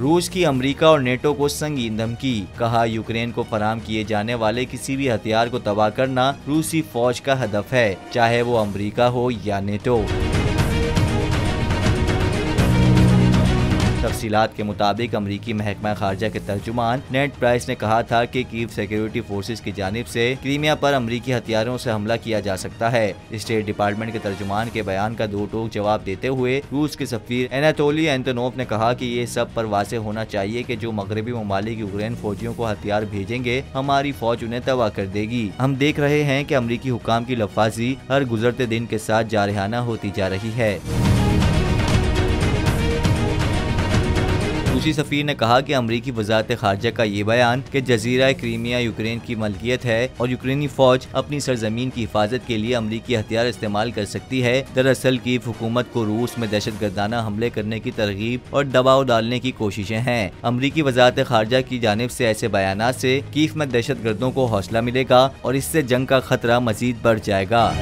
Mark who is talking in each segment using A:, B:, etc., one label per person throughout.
A: रूस की अमेरिका और नेटो को संगीन धमकी, कहा यूक्रेन को फराहम किए जाने वाले किसी भी हथियार को तबाह करना रूसी फौज का हदफ है, चाहे वो अमेरिका हो या नेटो। तफसीलात के मुताबिक अमरीकी महकमा खारजा के तर्जुमान नेड प्राइस ने कहा था कि कीव सिक्योरिटी फोर्सेस की जानिब से क्रीमिया पर अमरीकी हथियारों से हमला किया जा सकता है। स्टेट डिपार्टमेंट के तर्जुमान के बयान का दो टोक जवाब देते हुए रूस के सफीर एनाटोली एंटोनोव ने कहा कि ये सब पर वाज़े होना चाहिए कि जो मगरबी ममालिक यूक्रेन फौजियों को हथियार भेजेंगे, हमारी फौज उन्हें तबाह कर देगी। हम देख रहे हैं कि अमरीकी हुकाम की लफाजी हर गुजरते दिन के साथ जारहाना होती जा रही है। रूसी सफीर ने कहा कि अमरीकी वजारत खारजा का ये बयान कि जजीरा क्रीमिया यूक्रेन की मलकियत है और यूक्रेनी फौज अपनी सरजमीन की हिफाजत के लिए अमरीकी हथियार इस्तेमाल कर सकती है, दरअसल कीव हुकूमत को रूस में दहशतगर्दाना हमले करने की तरगीब और दबाव डालने की कोशिशें हैं। अमरीकी वजारत खारजा की जानिब से ऐसे बयानात से कीव में दहशतगर्दों को हौसला मिलेगा और इससे जंग का खतरा मजीद बढ़ जाएगा।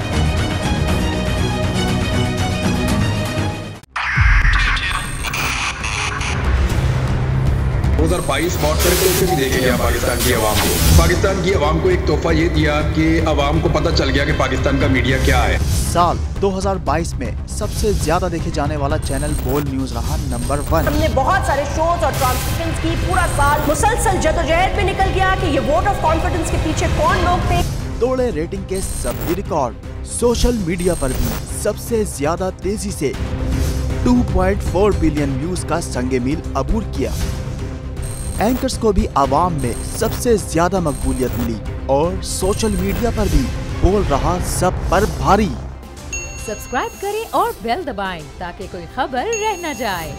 B: 2022 बॉर्डर पे भी देखे गया पाकिस्तान की आवाम को। पाकिस्तान की आवाम को एक तोहफा ये दिया कि आवाम को पता चल गया कि पाकिस्तान का मीडिया क्या है।
C: साल 2022 में सबसे ज्यादा देखे जाने वाला चैनल बोल्ड न्यूज रहा नंबर 1।
D: हमने बहुत सारे शोज और ट्रांसमिशंस की, पूरा साल मुसलसल जदोजहद में निकल गया कि ये वोट ऑफ कॉन्फिडेंस के पीछे कौन लोग थे।
C: तोड़े रेटिंग के सभी रिकॉर्ड। सोशल मीडिया पर भी सबसे ज्यादा तेजी से 2.4 बिलियन व्यूज का संगे मील अबूर किया। एंकर्स को भी आवाम में सबसे ज्यादा मकबूलियत मिली और सोशल मीडिया पर भी बोल रहा सब पर भारी।
E: सब्सक्राइब करें और बेल दबाएं ताकि कोई खबर रह न जाए।